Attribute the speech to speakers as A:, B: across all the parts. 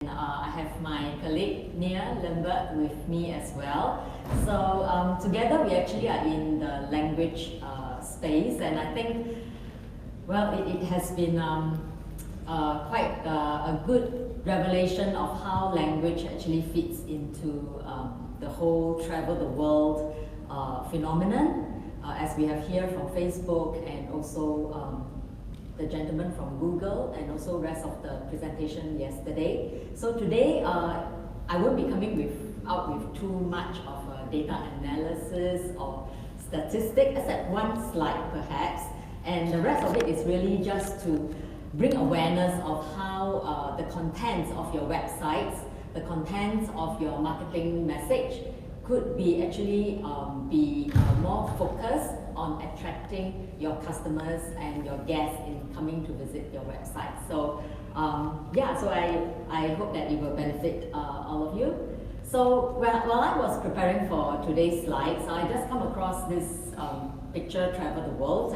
A: I have my colleague Nia Lambert with me as well. So together we actually are in the language space, and I think, well, it has been quite a good revelation of how language actually fits into the whole travel the world phenomenon, as we have here from Facebook, and also the gentleman from Google, and also rest of the presentation yesterday. So today I won't be coming out with too much of data analysis or statistics, except one slide perhaps, and the rest of it is really just to bring awareness of how the contents of your websites, the contents of your marketing message could be actually be more focused on attracting your customers and your guests in coming to visit your website. So yeah, so I hope that it will benefit all of you. So while I was preparing for today's slides, I just come across this picture, Travel the World,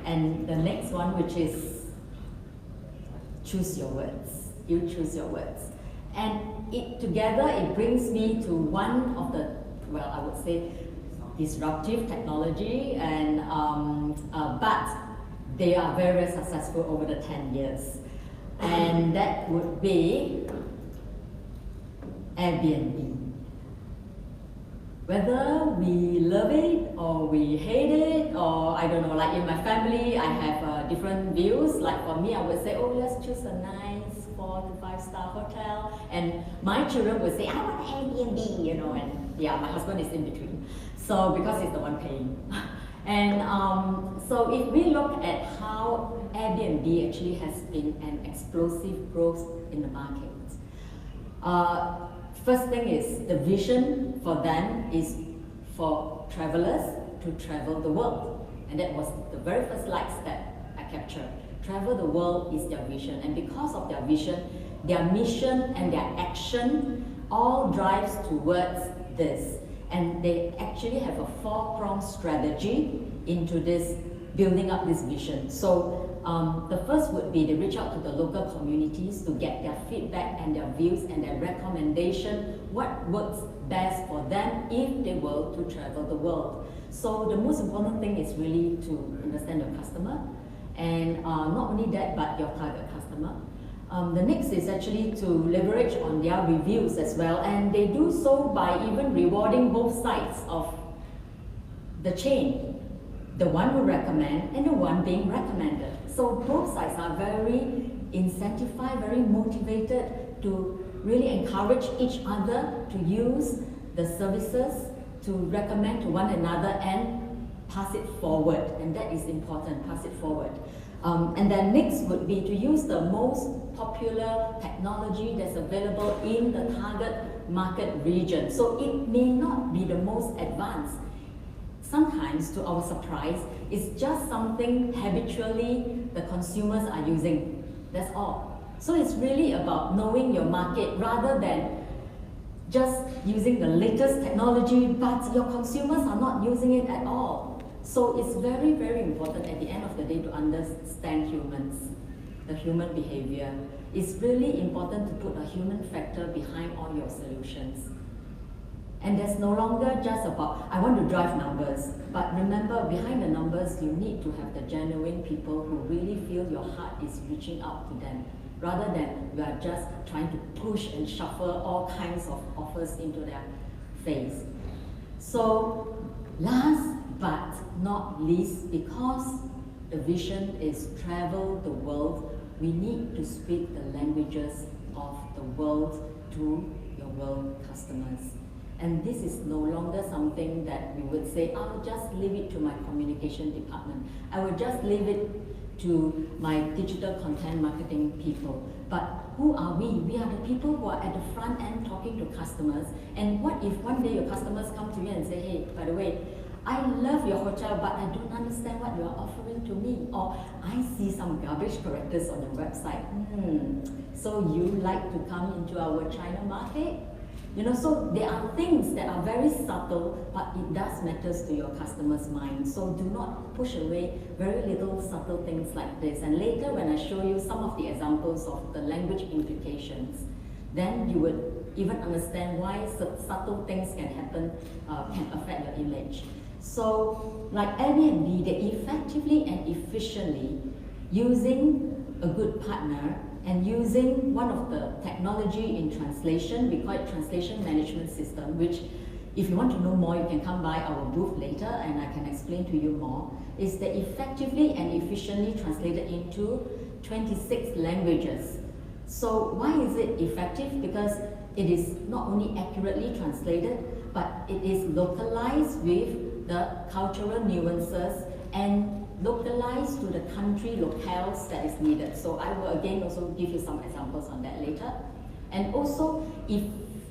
A: and the next one, which is choose your words. You choose your words. And it brings me to one of the, well, I would say, disruptive technology, and but they are very, very successful over the 10 years. And that would be Airbnb. Whether we love it or we hate it, or I don't know, like in my family, I have different views. Like for me, I would say, oh, let's choose a nice 4 to 5-star hotel. And my children would say, I want Airbnb, you know, and yeah, my husband is in between. So, because he's the one paying. And so if we look at how Airbnb actually has been an explosive growth in the market. First thing is, the vision for them is for travelers to travel the world. And that was the very first slides that I captured. Travel the world is their vision. And because of their vision, their mission and their action all drives towards this. And they actually have a 4-pronged strategy into this, building up this vision. So the first would be they reach out to the local communities to get their feedback and their views and their recommendation, what works best for them if they were to travel the world. So the most important thing is really to understand your customer, and not only that, but your target customer. The next is actually to leverage on their reviews as well, and they do so by even rewarding both sides of the chain, the one who recommend and the one being recommended. So both sides are very incentivized, very motivated to really encourage each other to use the services, to recommend to one another and pass it forward, and that is important, pass it forward. And then next would be to use the most popular technology that's available in the target market region. So it may not be the most advanced. Sometimes, to our surprise, it's just something habitually the consumers are using. That's all. So it's really about knowing your market rather than just using the latest technology, but your consumers are not using it at all. So it's very, very important at the end of the day to understand humans, the human behavior. It's really important to put a human factor behind all your solutions. And there's no longer just about, I want to drive numbers, but remember, behind the numbers, you need to have the genuine people who really feel your heart is reaching out to them, rather than you are just trying to push and shuffle all kinds of offers into their face. So last but not least, because the vision is travel the world, we need to speak the languages of the world to your world customers. And this is no longer something that we would say, I'll just leave it to my communication department. I will just leave it to my digital content marketing people. But who are we? We are the people who are at the front end talking to customers. And what if one day your customers come to you and say, hey, by the way, I love your hotel, but I don't understand what you are offering to me. Or I see some garbage characters on your website. So you like to come into our China market? You know, so there are things that are very subtle, but it does matters to your customer's mind. So do not push away very little subtle things like this. And later, when I show you some of the examples of the language implications, then you would even understand why subtle things can happen, can affect your image. So, like Airbnb, they effectively and efficiently using a good partner and using one of the technology in translation, we call it translation management system, which if you want to know more, you can come by our booth later and I can explain to you more, is that effectively and efficiently translated into 26 languages. So why is it effective? Because it is not only accurately translated, but it is localized with the cultural nuances and localized to the country locales that is needed. So I will again also give you some examples on that later. And also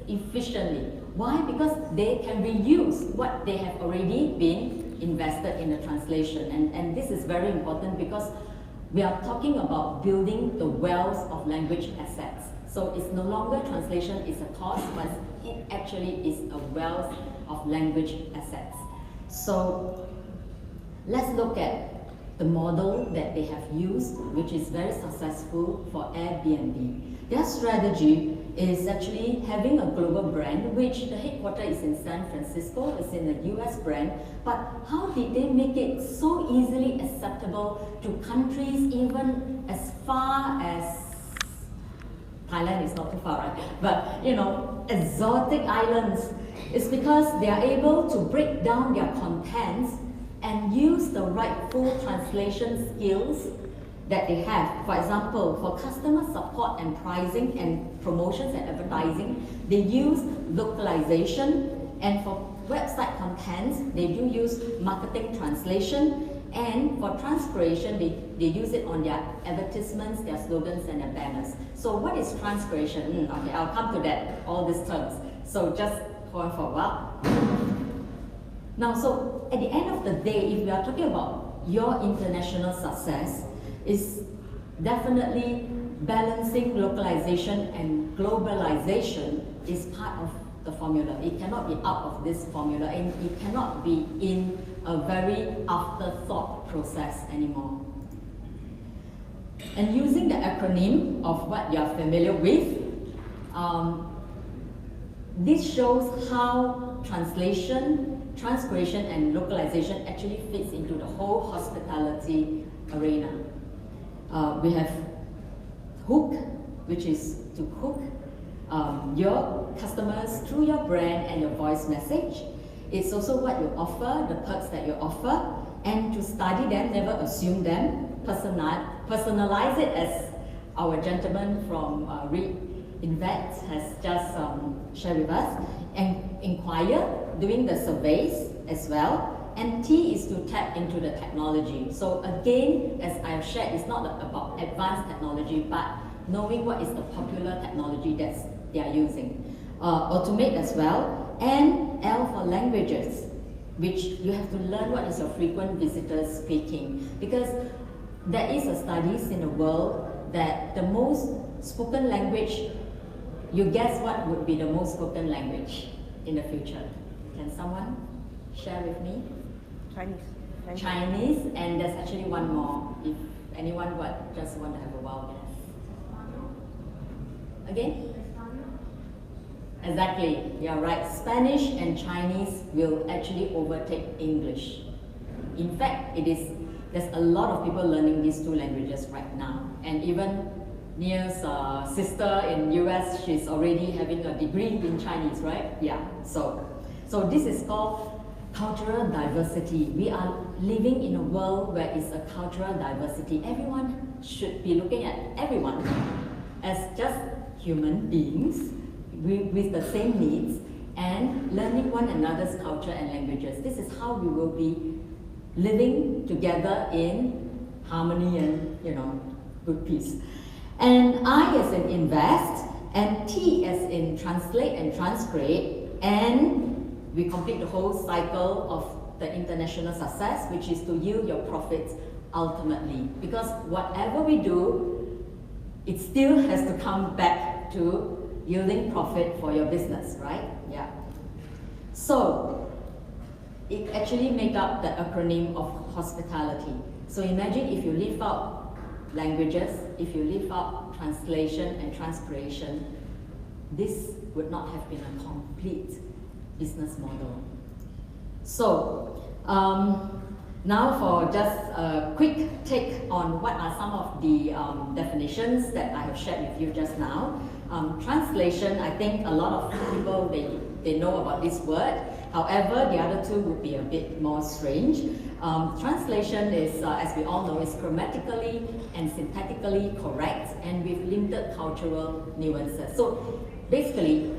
A: efficiently. Why? Because they can reuse what they have already been invested in the translation. And this is very important because we are talking about building the wealth of language assets. So it's no longer translation is a cost, but it actually is a wealth of language assets. So let's look at the model that they have used, which is very successful for Airbnb. Their strategy is actually having a global brand, which the headquarters is in San Francisco, it's in a US brand, but how did they make it so easily acceptable to countries even as far as Thailand is not too far, right? But you know, exotic islands. It's because they are able to break down their contents and use the rightful translation skills that they have. For example, for customer support and pricing and promotions and advertising, they use localization, and for website contents, they do use marketing translation, and for transcreation, they use it on their advertisements, their slogans, and their banners. So what is transcreation? Okay, I'll come to that, all these terms. So just hold on for a while. Now, so at the end of the day, if we are talking about your international success, is definitely balancing localization and globalization is part of the formula. It cannot be out of this formula, and it cannot be in a very afterthought process anymore. And using the acronym of what you are familiar with, this shows how translation, transcreation, and localization actually fits into the whole hospitality arena. We have hook, which is to hook your customers through your brand and your voice message. It's also what you offer, the perks that you offer, and to study them, never assume them, personalize it as our gentleman from Reinvent has just shared with us, and inquire, doing the surveys as well. And T is to tap into the technology. So again, as I've shared, it's not about advanced technology, but knowing what is the popular technology that they are using. Automate as well, and L for languages, which you have to learn what is your frequent visitors speaking. Because there is a studies in the world that the most spoken language, you guess what would be the most spoken language in the future? Can someone share with me?
B: Chinese.
A: Chinese, and there's actually one more, if anyone would just want to have a wild guess. Again? Exactly, you're right. Spanish and Chinese will actually overtake English. In fact, there's a lot of people learning these two languages right now. And even Nia's sister in US, she's already having a degree in Chinese, right? Yeah, so this is called cultural diversity. We are living in a world where it's a cultural diversity. Everyone should be looking at everyone as just human beings with the same needs and learning one another's culture and languages. This is how we will be living together in harmony and, you know, good peace. And I as in invest, and T as in translate and transcreate, and we complete the whole cycle of the international success, which is to yield your profits ultimately. Because whatever we do, it still has to come back to yielding profit for your business, right? Yeah. So it actually makes up the acronym of hospitality. So imagine if you leave out languages, if you leave out translation and transcreation, this would not have been a complete business model. So, now for just a quick take on what are some of the definitions that I have shared with you just now. Translation, I think a lot of people, they know about this word. However, the other two would be a bit more strange. Translation is, as we all know, is grammatically and syntactically correct and with limited cultural nuances. So basically,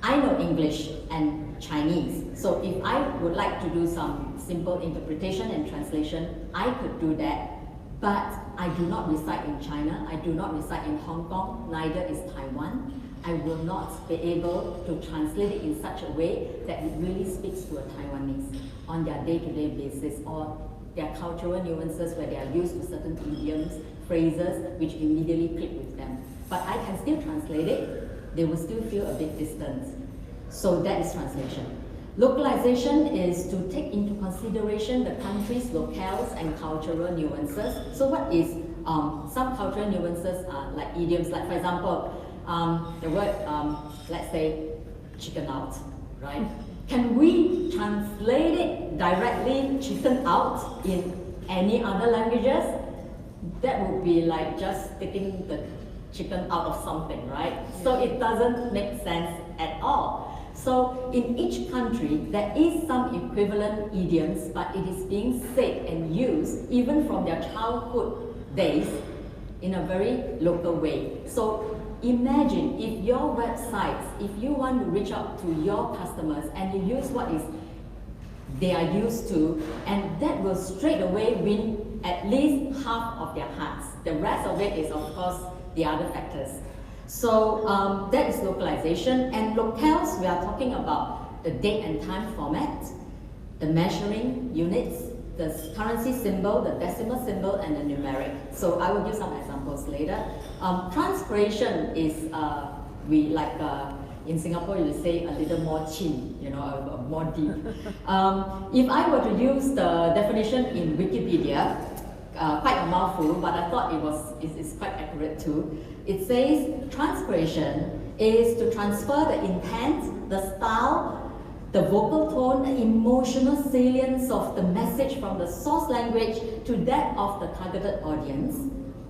A: I know English and Chinese. So if I would like to do some simple interpretation and translation, I could do that. But I do not reside in China, I do not reside in Hong Kong, neither is Taiwan. I will not be able to translate it in such a way that it really speaks to a Taiwanese on their day-to-day basis, or their cultural nuances where they are used to certain idioms, phrases, which immediately click with them. But I can still translate it, they will still feel a bit distant. So that is translation. Localization is to take into consideration the country's locales and cultural nuances. So what is some cultural nuances are like idioms, like for example, the word, let's say, chicken out, right? Can we translate it directly, chicken out, in any other languages? That would be like just taking the chicken out of something, right? So it doesn't make sense at all. So in each country, there is some equivalent idioms, but it is being said and used even from their childhood days in a very local way. So imagine if your websites, if you want to reach out to your customers and you use what is they are used to, and that will straight away win at least half of their hearts. The rest of it is, of course, the other factors. So that is localization, and locales, we are talking about the date and time format, the measuring units, the currency symbol, the decimal symbol, and the numeric. So I will give some examples later. Transcreation is, we like in Singapore you say a little more chin, you know, more deep. If I were to use the definition in Wikipedia, quite a mouthful, but I thought it's quite accurate too. It says transcreation is to transfer the intent, the style, the vocal tone, the emotional salience of the message from the source language to that of the targeted audience.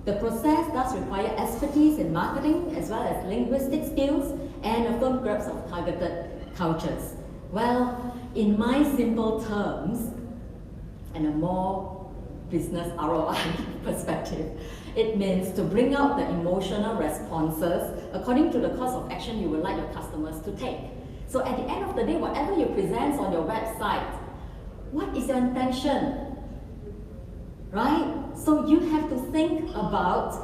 A: The process does require expertise in marketing as well as linguistic skills and a firm grasp of targeted cultures. Well, in my simple terms, and a more business ROI perspective, it means to bring out the emotional responses according to the course of action you would like your customers to take. So at the end of the day, whatever you present on your website, what is your intention? Right? So you have to think about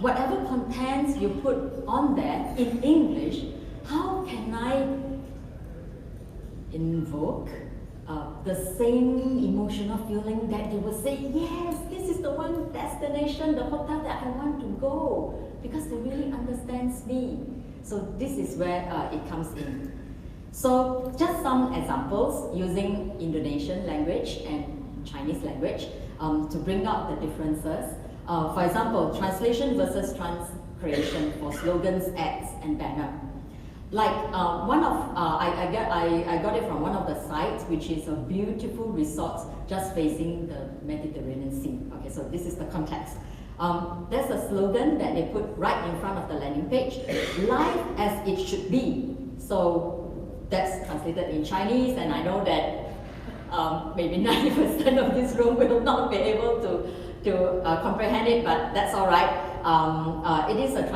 A: whatever contents you put on there in English, how can I invoke the same emotional feeling that you will say, yes, this is the one destination, the hotel that I want to go, because they really understands me. So this is where it comes in. So just some examples using Indonesian language and Chinese language to bring out the differences. For example, translation versus transcreation for slogans, ads, and banner. Like one of, I got it from one of the sites, which is a beautiful resort just facing the Mediterranean Sea. Okay, so this is the context. There's a slogan that they put right in front of the landing page, life as it should be. So that's translated in Chinese, and I know that maybe 90% of this room will not be able to comprehend it, but that's all right. It is a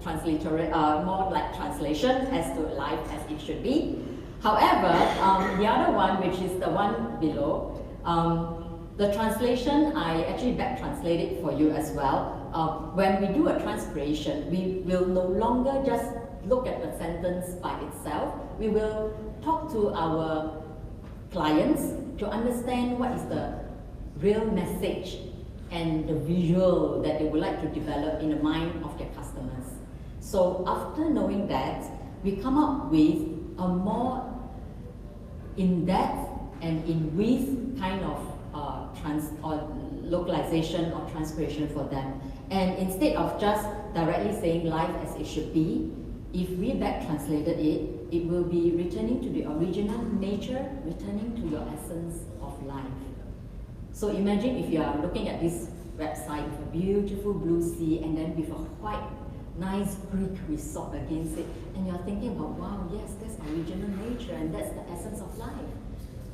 A: transliterate, more like translation as to life as it should be. However, the other one, which is the one below, the translation, I actually back translate it for you as well. When we do a transcreation, we will no longer just look at the sentence by itself. We will talk to our clients to understand what is the real message and the visual that they would like to develop in the mind of their customers. So after knowing that, we come up with a more in-depth and in-width kind of localization or transcreation for them. And instead of just directly saying life as it should be, if we back translated it, it will be returning to the original nature, returning to your essence of life. So imagine if you are looking at this website with a beautiful blue sea and then with a quite nice Greek resort against it, and you're thinking about, wow, yes, that's original nature and that's the essence of life.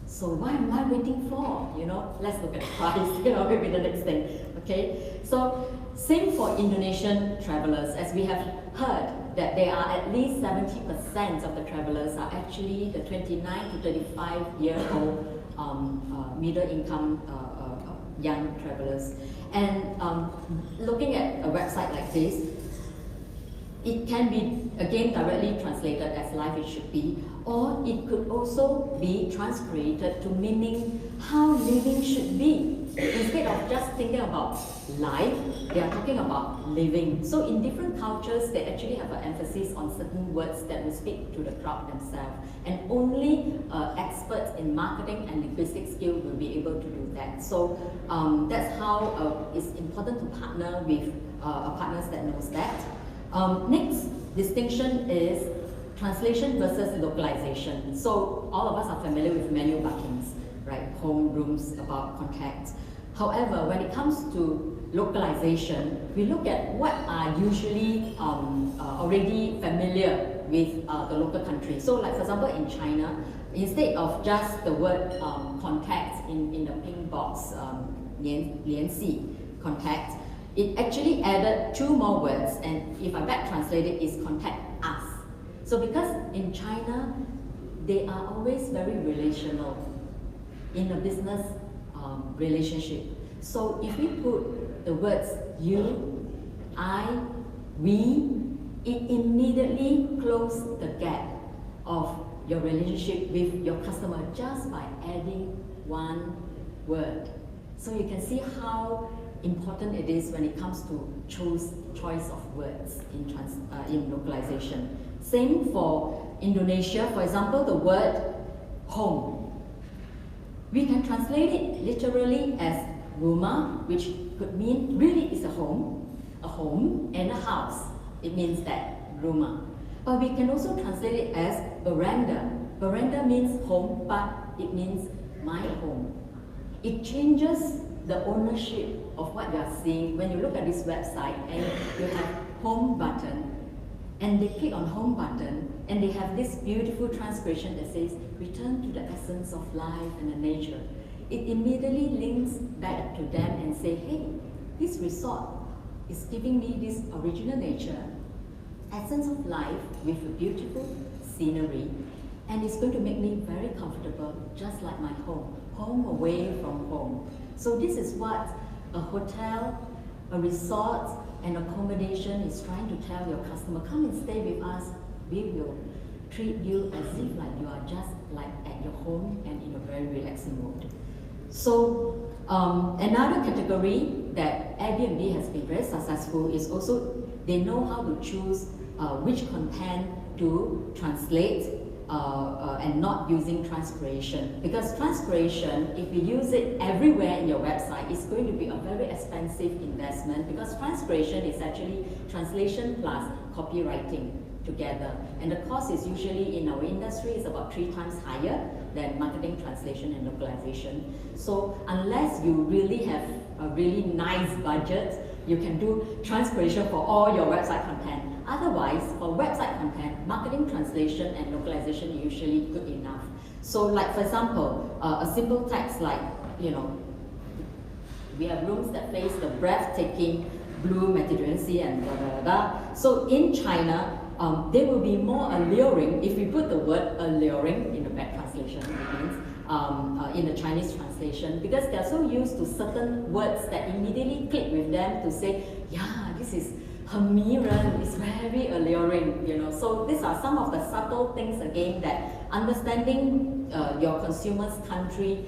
A: So what am I waiting for? You know, let's look at the price, you know, maybe the next thing. Okay, so same for Indonesian travelers, as we have heard that there are at least 70% of the travelers are actually the 29 to 35-year-old middle income young travelers. And looking at a website like this, it can be again directly translated as life it should be, or it could also be transcreated to meaning how living should be. Instead of just thinking about life, they are talking about living. So in different cultures, they actually have an emphasis on certain words that will speak to the crowd themselves. And only experts in marketing and linguistic skill will be able to do that. So that's how it's important to partner with partners that knows that. Next distinction is translation versus localization. So all of us are familiar with menu buttons, right? Home, rooms, about, contact. However, when it comes to localization, we look at what are usually already familiar with the local country. So like for example in China, instead of just the word contact in the pink box, 联系, contact, it actually added 2 more words, and if I back translate it, is contact us. So because in China, they are always very relational in a business relationship. So if we put the words you, I, we, it immediately closes the gap of your relationship with your customer just by adding 1 word. So you can see how important it is when it comes to choice of words in localization. Same for Indonesia. For example, the word home. We can translate it literally as rumah, which could mean really is a home and a house. It means that, rumah. But we can also translate it as veranda. Veranda means home, but it means my home. It changes the ownership of what you are seeing when you look at this website and you have home button, and they click on home button and they have this beautiful transcreation that says return to the essence of life and the nature. It immediately links back to them and say, hey, this resort is giving me this original nature, essence of life with a beautiful scenery, and it's going to make me very comfortable, just like my home away from home. So this is what a hotel, a resort, and accommodation is trying to tell your customer, come and stay with us. We will treat you as if like you are just like at your home and in a very relaxing mode. So another category that Airbnb has been very successful is also they know how to choose which content to translate and not using transcreation. Because transcreation, if you use it everywhere in your website, it's going to be a very expensive investment, because transcreation is actually translation plus copywriting together. And the cost is usually in our industry is about 3 times higher than marketing, translation and localization. So unless you really have a really nice budget, you can do transcreation for all your website content. Otherwise, for website content, marketing, translation, and localization is usually good enough. So like for example, a simple text like, you know, we have rooms that face the breathtaking blue Mediterranean Sea and blah, blah, blah. So in China, they will be more alluring if we put the word alluring in the back translation, it means, in the Chinese translation, because they're so used to certain words that immediately click with them to say, yeah, this is Hemiran, is very alluring, you know. So these are some of the subtle things again that understanding your consumer's country,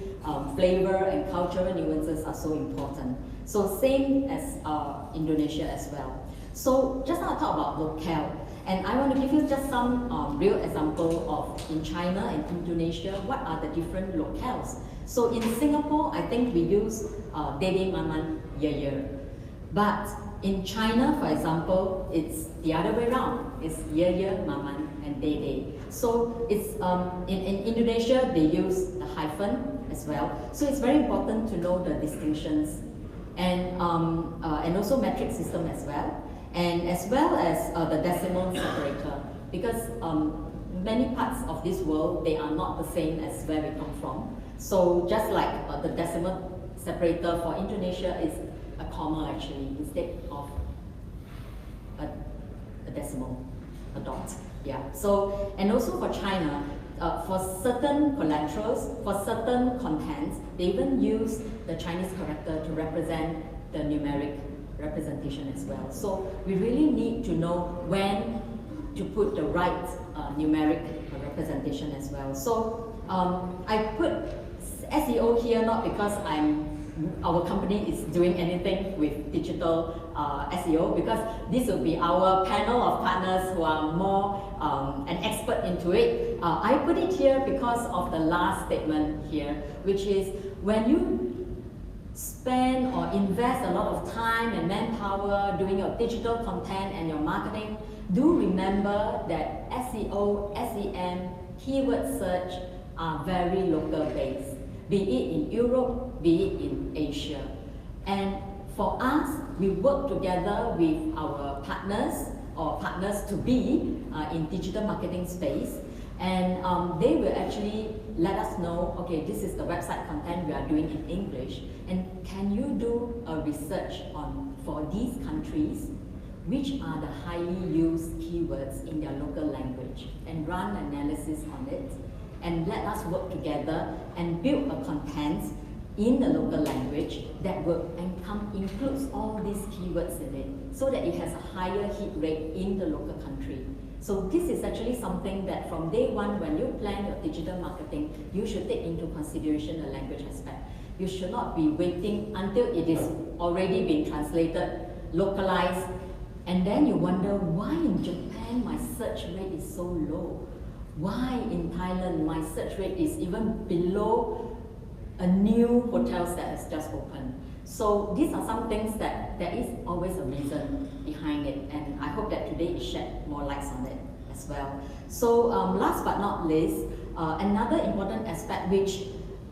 A: flavor and cultural nuances are so important. So same as Indonesia as well. So just now I talk about locale, and I want to give you just some real example of in China and Indonesia, what are the different locales. So in Singapore, I think we use Dede Maman Ye Ye. But in China, for example, it's the other way around. It's Ye, Maman, and Dede. So it's in Indonesia, they use the hyphen as well. So it's very important to know the distinctions, and also metric system as well, and as well as the decimal separator, because many parts of this world, they are not the same as where we come from. So just like the decimal separator for Indonesia is a comma actually, instead of a decimal, a dot. Yeah. So, and also for China, for certain collaterals, for certain contents, they even use the Chinese character to represent the numeric representation as well. So we really need to know when to put the right numeric representation as well. So I put SEO here not because our company is doing anything with digital SEO, because this will be our panel of partners who are more an expert into it. I put it here because of the last statement here, which is when you spend or invest a lot of time and manpower doing your digital content and your marketing, do remember that SEO, SEM, keyword search are very local based, be it in Europe, be it in Asia. And for us, we work together with our partners or partners to be in digital marketing space, and they will actually let us know, okay, this is the website content we are doing in English, and can you do a research on, for these countries, which are the highly used keywords in their local language, and run analysis on it, and let us work together and build a content in the local language that will includes all these keywords in it, so that it has a higher hit rate in the local country. So this is actually something that from day one, when you plan your digital marketing, you should take into consideration the language aspect. You should not be waiting until it is already been translated, localized, and then you wonder why in Japan my search rate is so low. Why in Thailand my search rate is even below a new hotels that has just opened. So these are some things that there is always a reason behind it, and I hope that today it shed more lights on it as well. So last but not least, another important aspect, which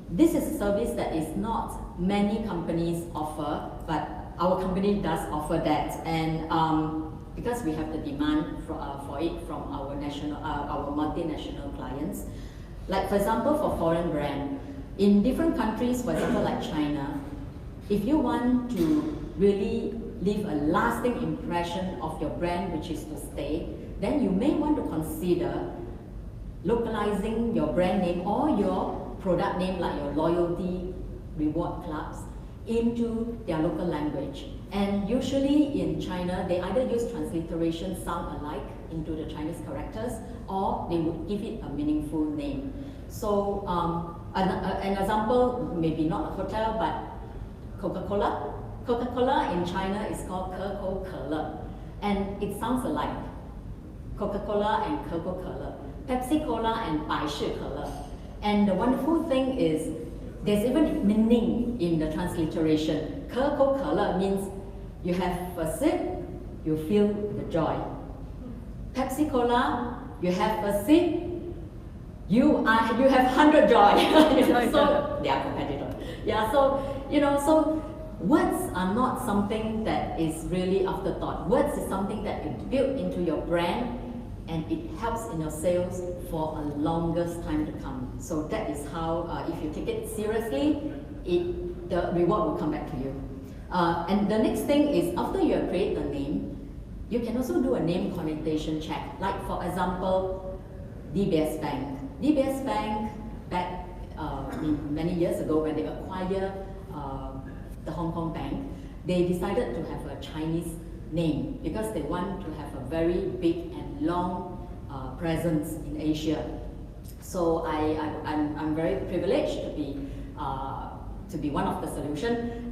A: this is a service that is not many companies offer, but our company does offer that, and because we have the demand for it from our multinational clients. Like for example, for foreign brand, in different countries, for example like China, if you want to really leave a lasting impression of your brand, which is to stay, then you may want to consider localizing your brand name or your product name, like your loyalty reward clubs, into their local language. And usually in China, they either use transliteration sound alike into the Chinese characters, or they would give it a meaningful name. So an example, maybe not a hotel, but Coca-Cola. Coca-Cola in China is called 可口可乐, and it sounds alike. Coca-Cola and 可口可乐, Pepsi-Cola and 百事可乐. And the wonderful thing is, there's even meaning in the transliteration. 可口可乐 means you have a sip, you feel the joy. Pepsi-Cola, you have a sip, you have 100 joy. So they are competitors. Yeah, so so words are not something that is really afterthought. Words is something that is built into your brand, and it helps in your sales for a longest time to come. So that is how, if you take it seriously, the reward will come back to you. And the next thing is, after you have created a name, you can also do a name connotation check. Like for example, DBS Bank. DBS Bank, back many years ago when they acquired the Hong Kong Bank, they decided to have a Chinese name because they want to have a very big and long presence in Asia. So I'm very privileged to be one of the solution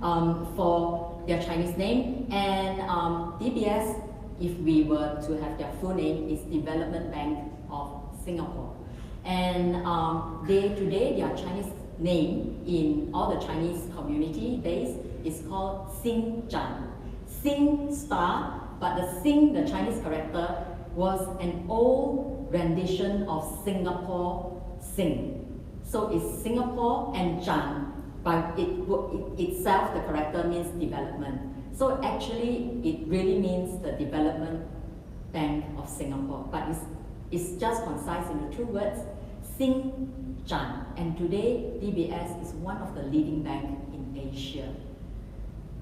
A: for their Chinese name. And DBS, if we were to have their full name, is Development Bank of Singapore. And today their Chinese name in all the Chinese community base is called Xinjiang. Sing star, but the Chinese character, was an old rendition of Singapore sing. So it's Singapore and Chan, but itself, the character means development. So actually, it really means the Development Bank of Singapore, but it's just concise into 2 words, Sing Chan. And today, DBS is one of the leading banks in Asia.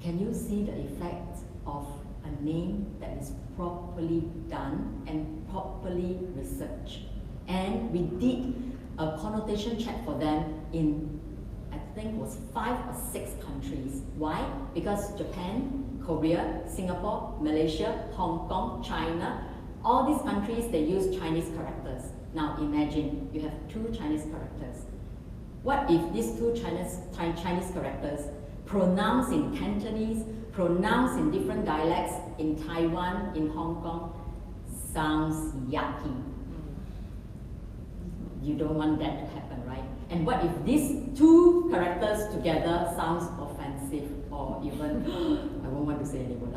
A: Can you see the effect of a name that is properly done and properly researched? And we did a connotation check for them in, I think it was 5 or 6 countries. Why? Because Japan, Korea, Singapore, Malaysia, Hong Kong, China, all these countries, they use Chinese characters. Now imagine you have 2 Chinese characters. What if these 2 Chinese characters pronounced in Cantonese, pronounced in different dialects in Taiwan, in Hong Kong, sounds yucky? You don't want that to happen, right? And what if these 2 characters together sounds offensive, or even, I won't want to say anymore,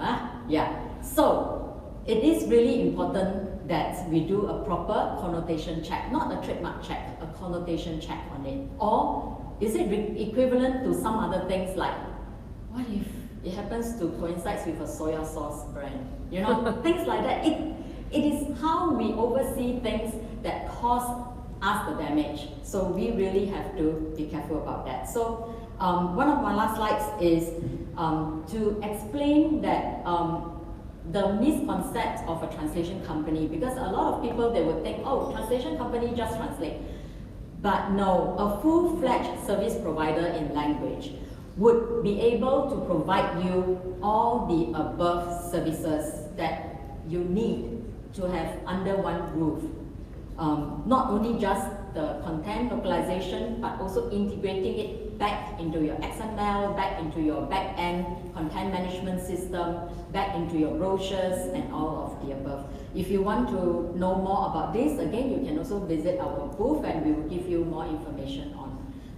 A: yeah. So, it is really important that we do a proper connotation check, not a trademark check, a connotation check on it. Or is it equivalent to some other things like, what if it happens to coincide with a soya sauce brand? You know, things like that. It is how we oversee things that cause us the damage. So we really have to be careful about that. So one of my last slides is to explain that the misconcept of a translation company, because a lot of people, they would think, oh, translation company just translate. But no, a full-fledged service provider in language would be able to provide you all the above services that you need to have under one roof. Not only just the content localization, but also integrating it back into your XML, back into your back-end content management system, back into your brochures, and all of the above. If you want to know more about this, again, you can also visit our booth and we will give you more information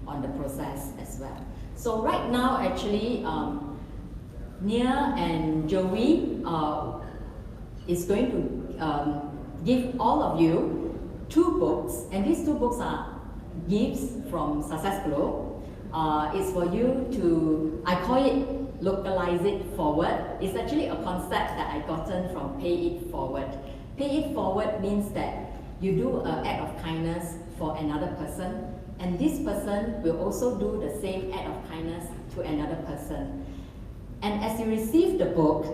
A: on the process as well. So right now, actually, Nia and Joey is going to give all of you 2 books, and these 2 books are gifts from SuccessGlo. It's for you to, I call it localize it forward. It's actually a concept that I gotten from Pay It Forward. Pay It Forward means that you do an act of kindness for another person, and this person will also do the same act of kindness to another person. And as you receive the book,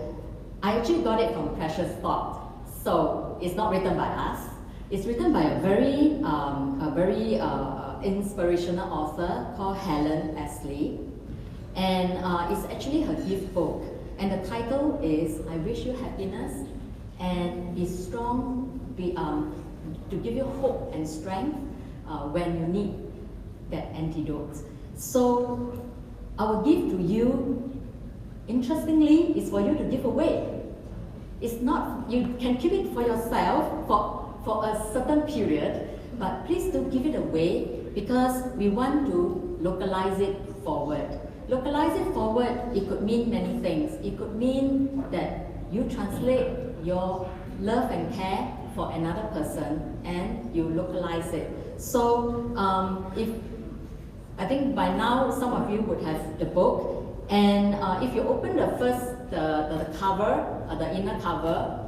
A: I actually got it from Precious Thought. So it's not written by us. It's written by a very inspirational author called Helen Ashley, and it's actually her gift book. And the title is "I Wish You Happiness and Be Strong," to give you hope and strength when you need that antidote. So our gift to you, interestingly, is for you to give away. It's not, you can keep it for yourself for a certain period, but please do give it away, because we want to localize it forward. Localize it forward, it could mean many things. It could mean that you translate your love and care for another person and you localize it. So I think by now some of you would have the book, and if you open the cover, the inner cover,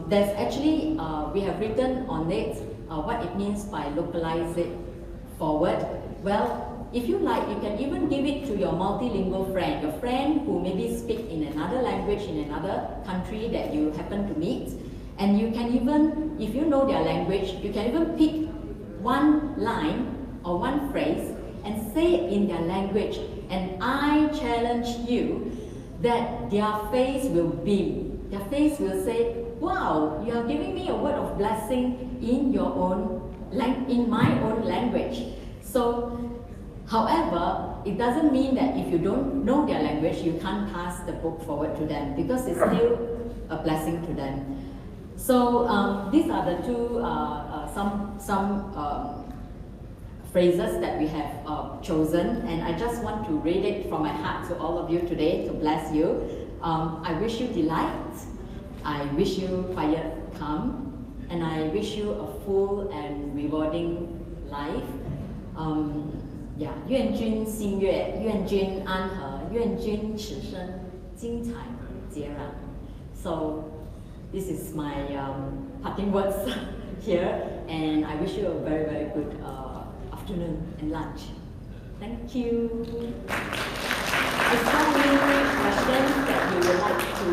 A: there's actually, we have written on it what it means by localize it forward. Well, if you like, you can even give it to your multilingual friend, your friend who maybe speak in another language in another country that you happen to meet. And you can even, if you know their language, you can even pick one line or one phrase and say it in their language. And I challenge you that their face will beam. Their face will say, wow, you are giving me a word of blessing in your own, in my own language. So, however, it doesn't mean that if you don't know their language, you can't pass the book forward to them, because it's still a blessing to them. So these are the 2 some phrases that we have chosen, and I just want to read it from my heart to all of you today to bless you. I wish you delight, I wish you quiet calm, and I wish you a full and rewarding life. 愿君心悦，愿君安和，愿君此生精彩皆然. So this is my parting words here, and I wish you a very, very good afternoon and lunch. Thank you. Is there any questions that you would like to